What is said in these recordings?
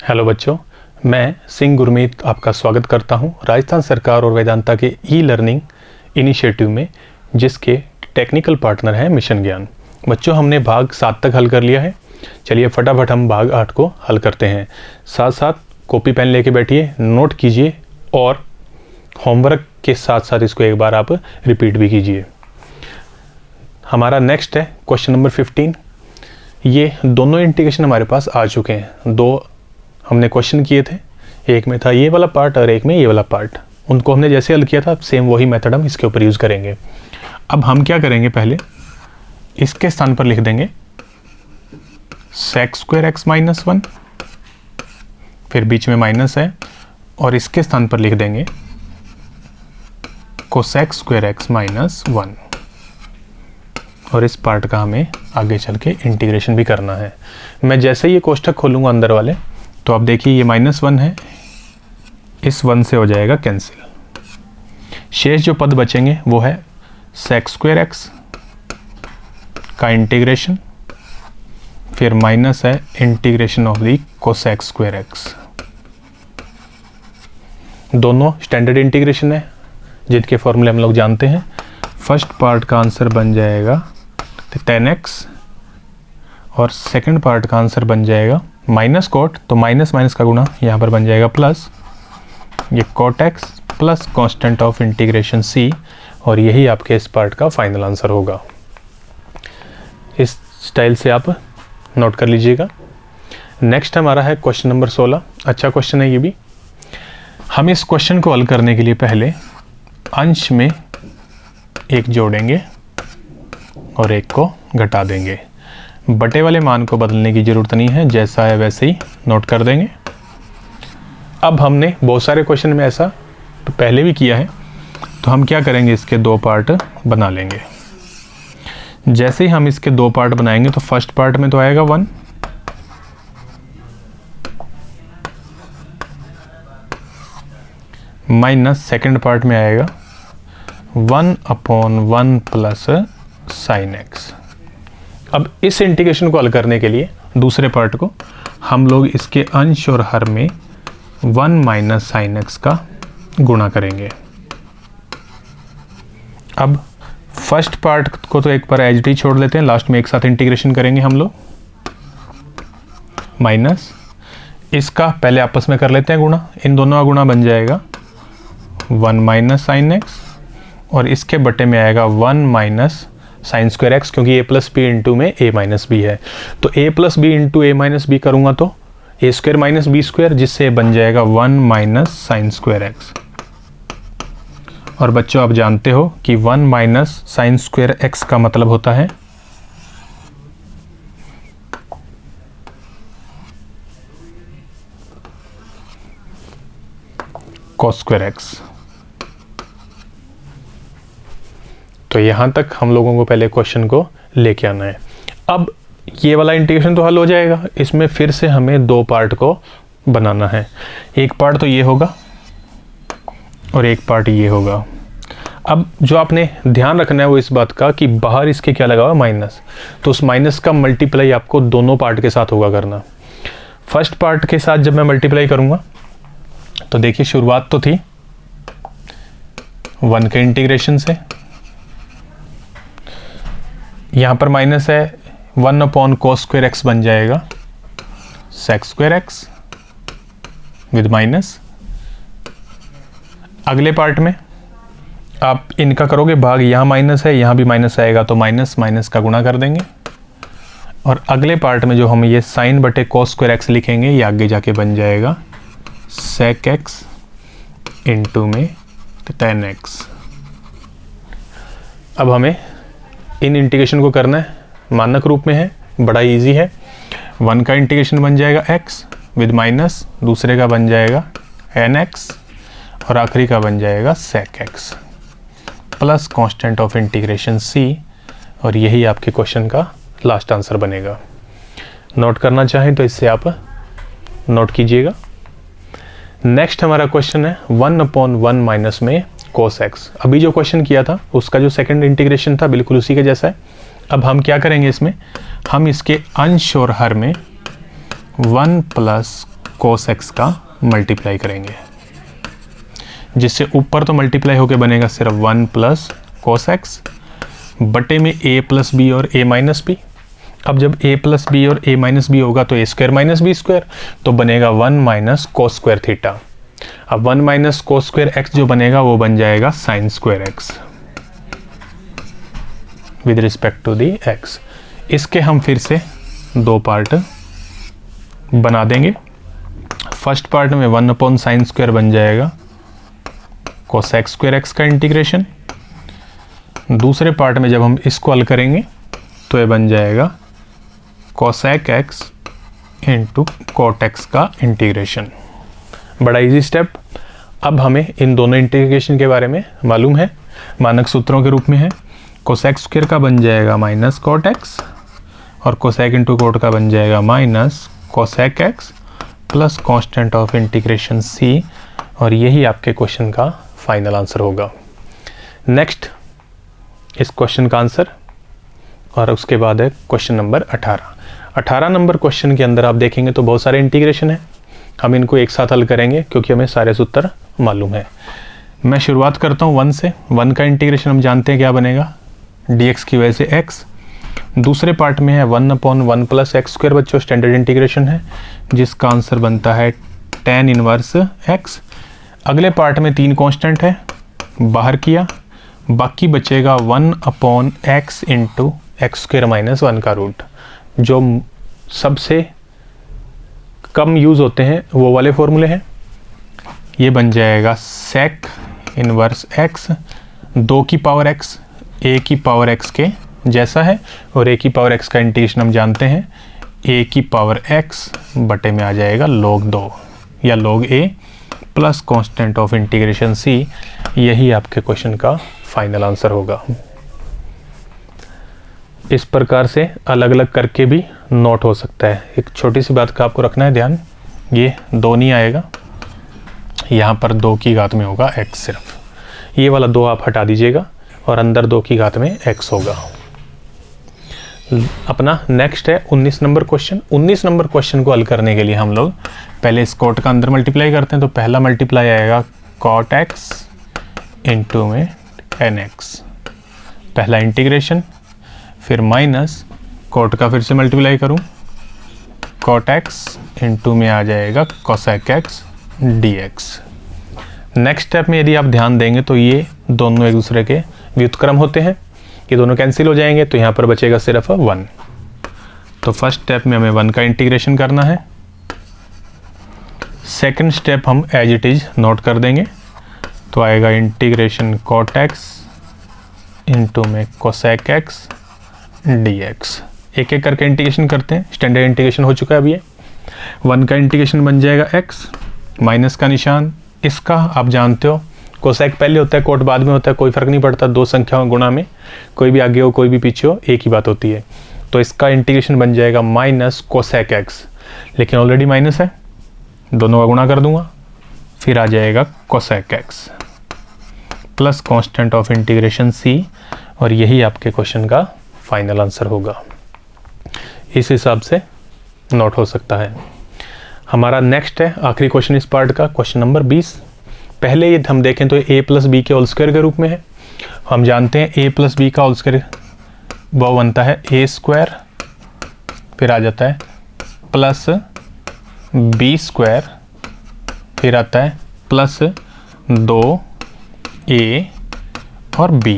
Hello बच्चों, मैं सिंह गुरमीत आपका स्वागत करता हूं राजस्थान सरकार और वेदांता के ई लर्निंग इनिशिएटिव में, जिसके टेक्निकल पार्टनर हैं मिशन ज्ञान। बच्चों, हमने भाग 7 तक हल कर लिया है। चलिए फटाफट हम भाग 8 को हल करते हैं। साथ साथ कॉपी पेन लेके बैठिए, नोट कीजिए और होमवर्क के साथ साथ इसको एक बार आप रिपीट भी कीजिए। हमारा नेक्स्ट है क्वेश्चन नंबर 15। ये दोनों इंटीग्रेशन हमारे पास आ चुके हैं। दो हमने क्वेश्चन किए थे, एक में था ये वाला पार्ट और एक में ये वाला पार्ट। उनको हमने जैसे हल किया था सेम वही मेथड हम इसके ऊपर यूज़ करेंगे। अब हम क्या करेंगे, पहले इसके स्थान पर लिख देंगे sec स्क्वायर x माइनस 1, फिर बीच में माइनस है, और इसके स्थान पर लिख देंगे cosec स्क्वायर x माइनस 1। और इस पार्ट का हमें आगे चल के इंटीग्रेशन भी करना है। मैं जैसे ही ये कोष्ठक खोलूँगा अंदर वाले, तो आप देखिए ये -1 है, इस 1 से हो जाएगा कैंसिल। शेष जो पद बचेंगे वो है sec स्क्वायर x का इंटीग्रेशन, फिर माइनस है integration of the cosec square x। दोनों स्टैंडर्ड इंटीग्रेशन है जिनके फॉर्मूले हम लोग जानते हैं। फर्स्ट पार्ट का आंसर बन जाएगा 10x और सेकंड पार्ट का आंसर बन जाएगा माइनस कोट, तो माइनस माइनस का गुणा यहाँ पर बन जाएगा प्लस, ये cot x plus constant of integration c, और यही आपके इस पार्ट का फाइनल आंसर होगा। इस स्टाइल से आप नोट कर लीजिएगा। नेक्स्ट हमारा है क्वेश्चन नंबर 16। अच्छा क्वेश्चन है ये भी। हम इस क्वेश्चन को हल करने के लिए पहले अंश में एक जोड़ेंगे और एक को घटा देंगे। बटे वाले मान को बदलने की ज़रूरत नहीं है, जैसा है वैसे ही नोट कर देंगे। अब हमने बहुत सारे क्वेश्चन में ऐसा तो पहले भी किया है, तो हम क्या करेंगे, इसके दो पार्ट बना लेंगे। जैसे ही हम इसके दो पार्ट बनाएंगे तो फर्स्ट पार्ट में तो आएगा 1, माइनस सेकेंड पार्ट में आएगा 1/1 प्लस साइन एक्स। अब इस इंटीग्रेशन को हल करने के लिए दूसरे पार्ट को हम लोग इसके अंश और हर में 1 माइनस साइन एक्स का गुणा करेंगे। अब फर्स्ट पार्ट को तो एक बार एज इट इज छोड़ लेते हैं, लास्ट में एक साथ इंटीग्रेशन करेंगे हम लोग। माइनस इसका पहले आपस में कर लेते हैं गुणा, इन दोनों का गुणा बन जाएगा 1 माइनस साइन एक्स, और इसके बटे में आएगा 1 माइनस साइन स्क्वायर एक्स, क्योंकि a प्लस बी इंटू में a माइनस बी है, तो a plus b into a minus b करूँगा तो a square minus b square, जिससे बन जाएगा 1 माइनस साइन स्क्वायर एक्स। और बच्चों आप जानते हो कि 1 माइनस साइन स्क्वायर एक्स का मतलब होता है cos स्क्वायर एक्स। तो यहाँ तक हम लोगों को पहले क्वेश्चन को लेके आना है। अब ये वाला इंटीग्रेशन तो हल हो जाएगा, इसमें फिर से हमें दो पार्ट को बनाना है। एक पार्ट तो ये होगा और एक पार्ट ये होगा। अब जो आपने ध्यान रखना है वो इस बात का कि बाहर इसके क्या लगा हुआ माइनस, तो उस माइनस का मल्टीप्लाई आपको दोनों पार्ट के साथ होगा करना। फर्स्ट पार्ट के साथ जब मैं मल्टीप्लाई करूँगा तो देखिए शुरुआत तो थी 1 के इंटीग्रेशन से, यहाँ पर माइनस है 1/cos स्क्वायर एक्स बन जाएगा sec square x with minus. अगले पार्ट में आप इनका करोगे भाग, यहाँ माइनस है यहाँ भी माइनस आएगा, तो माइनस माइनस का गुणा कर देंगे। और अगले पार्ट में जो हम ये साइन बटे cos स्क्वायर एक्स लिखेंगे, ये आगे जाके बन जाएगा sec एक्स इंटू में tan एक्स। अब हमें इन इंटीग्रेशन को करना है, मानक रूप में है, बड़ा इजी है। 1 का इंटीग्रेशन बन जाएगा x विद माइनस, दूसरे का बन जाएगा nx, और आखिरी का बन जाएगा sec x plus constant of integration c, और यही आपके क्वेश्चन का लास्ट आंसर बनेगा। नोट करना चाहें तो इससे आप नोट कीजिएगा। नेक्स्ट हमारा क्वेश्चन है 1/1 माइनस में cos x। अभी जो क्वेश्चन किया था उसका जो सेकंड इंटीग्रेशन था बिल्कुल उसी के जैसा है। अब हम क्या करेंगे, इसमें हम इसके अंश और हर में 1 प्लस कोस एक्स का मल्टीप्लाई करेंगे, जिससे ऊपर तो मल्टीप्लाई होके बनेगा सिर्फ 1 प्लस कोस एक्स बटे में a प्लस बी और a माइनस बी। अब जब a प्लस बी और a माइनस बी होगा तो a square minus b square, तो बनेगा 1 माइनस कोस स्क्वायर थीटा। अब 1 माइनस कोस स्क्वायर एक्स जो बनेगा वो बन जाएगा sine square x with respect to the x. इसके हम फिर से दो पार्ट बना देंगे। फर्स्ट पार्ट में 1 अपॉन साइन स्क्वायर बन जाएगा कोसेक स्क्वायर एक्स का इंटीग्रेशन। दूसरे पार्ट में जब हम इसको हल करेंगे तो ये बन जाएगा cosec x into cot x का इंटीग्रेशन। बड़ा इजी स्टेप। अब हमें इन दोनों इंटीग्रेशन के बारे में मालूम है, मानक सूत्रों के रूप में है। कोसेक स्क्वायर का बन जाएगा माइनस कोट एक्स और कोसेक इंटू कोट का बन जाएगा minus cosec x plus constant of integration C, और यही आपके क्वेश्चन का फाइनल आंसर होगा। नेक्स्ट इस क्वेश्चन का आंसर, और उसके बाद है क्वेश्चन नंबर 18 नंबर क्वेश्चन के अंदर आप देखेंगे तो बहुत सारे इंटीग्रेशन है। हम इनको एक साथ हल करेंगे क्योंकि हमें सारे सूत्र मालूम है। मैं शुरुआत करता हूँ 1 से। 1 का इंटीग्रेशन हम जानते हैं क्या बनेगा, dx की वजह से x। दूसरे पार्ट में है 1 अपॉन 1 प्लस एक्स स्क्वायर, बच्चों स्टैंडर्ड इंटीग्रेशन है, जिसका आंसर बनता है tan इनवर्स x। अगले पार्ट में 3 कांस्टेंट है, बाहर किया, बाकी बचेगा 1 upon x into x square minus 1 का रूट। जो सबसे कम यूज़ होते हैं वो वाले फॉर्मूले हैं। ये बन जाएगा सेक इनवर्स x 2 की पावर x a की पावर x के जैसा है, और a की पावर x का इंटीग्रेशन हम जानते हैं a की पावर x बटे में आ जाएगा log 2 या log a plus constant of integration c। यही आपके क्वेश्चन का फाइनल आंसर होगा। इस प्रकार से अलग अलग करके भी नोट हो सकता है। एक छोटी सी बात का आपको रखना है ध्यान, ये 2 नहीं आएगा, यहाँ पर 2 की घात में होगा x सिर्फ। ये वाला 2 आप हटा दीजिएगा और अंदर 2 की घात में x होगा। अपना नेक्स्ट है 19 नंबर क्वेश्चन। 19 नंबर क्वेश्चन को हल करने के लिए हम लोग पहले इस कोट का अंदर मल्टीप्लाई करते हैं। तो पहला मल्टीप्लाई आएगा कॉट एक्स इंटू में एन एक्स, पहला इंटीग्रेशन। फिर माइनस कोट का फिर से मल्टीप्लाई करूं, कॉट एक्स इंटू में आ जाएगा cosec x D x. Next step में यदि आप ध्यान देंगे तो ये दोनों एक दूसरे के व्युत्क्रम होते हैं, ये दोनों कैंसिल हो जाएंगे, तो यहाँ पर बचेगा सिर्फ 1। तो फर्स्ट स्टेप में हमें 1 का इंटीग्रेशन करना है। सेकंड स्टेप हम एज इट इज नोट कर देंगे, तो आएगा इंटीग्रेशन कॉट एक्स इंटू में कोसेक एक्स डी एक्स। एक एक करके इंटीग्रेशन करते हैं, स्टैंडर्ड इंटीग्रेशन हो चुका है अभी। 1 का इंटीग्रेशन बन जाएगा x, माइनस का निशान, इसका आप जानते हो कोसेक पहले होता है कोट बाद में होता है, कोई फर्क नहीं पड़ता, 2 संख्याओं गुणा में कोई भी आगे हो कोई भी पीछे हो एक ही बात होती है। तो इसका इंटीग्रेशन बन जाएगा माइनस कोसेक एक्स, लेकिन ऑलरेडी माइनस है, दोनों का गुणा कर दूंगा, फिर आ जाएगा cosec x plus constant of integration C, और यही आपके क्वेश्चन का फाइनल आंसर होगा। इस हिसाब से नोट हो सकता है। हमारा नेक्स्ट है आखिरी क्वेश्चन इस पार्ट का, क्वेश्चन नंबर 20। पहले ये हम देखें तो a प्लस बी के होल स्क्वायर के रूप में है। हम जानते हैं a प्लस बी का होल स्क्वायर वो बनता है a स्क्वायर, फिर आ जाता है प्लस b स्क्वायर, फिर आता है प्लस 2a और b।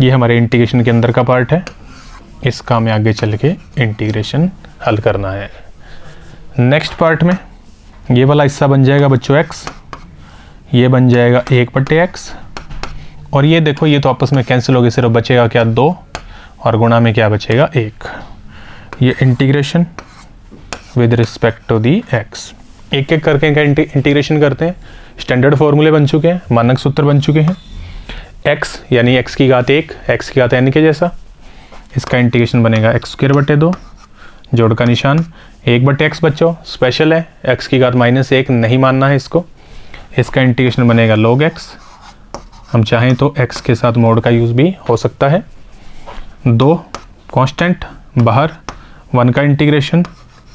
ये हमारे इंटीग्रेशन के अंदर का पार्ट है, इसका हमें आगे चल के इंटीग्रेशन हल करना है। नेक्स्ट पार्ट में ये वाला हिस्सा बन जाएगा बच्चों x, ये बन जाएगा 1/x, और ये देखो ये तो आपस में कैंसिल हो गए, सिर्फ बचेगा क्या 2, और गुणा में क्या बचेगा 1। ये integration with respect to the x। एक एक करके इनका इंटीग्रेशन करते हैं। स्टैंडर्ड फॉर्मूले बन चुके हैं, मानक सूत्र बन चुके हैं। x यानी x की घात 1, x की घात n के जैसा, इसका इंटीग्रेशन बनेगा x स्क्वायर बटे 2, जोड़ का निशान 1/x बच्चों स्पेशल है, x की घात -1 नहीं मानना है इसको। इसका इंटीग्रेशन बनेगा log x, हम चाहें तो x के साथ मोड का यूज़ भी हो सकता है। 2 कांस्टेंट बाहर, 1 का इंटीग्रेशन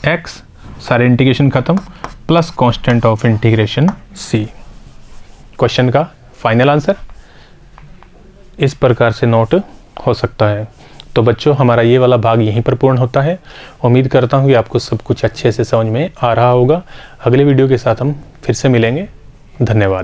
x सारे इंटीग्रेशन ख़त्म, plus constant of integration c। Question का फाइनल आंसर इस प्रकार से नोट हो सकता है। तो बच्चों, हमारा ये वाला भाग यहीं पर पूर्ण होता है। उम्मीद करता हूँ कि आपको सब कुछ अच्छे से समझ में आ रहा होगा। अगले वीडियो के साथ हम फिर से मिलेंगे। धन्यवाद।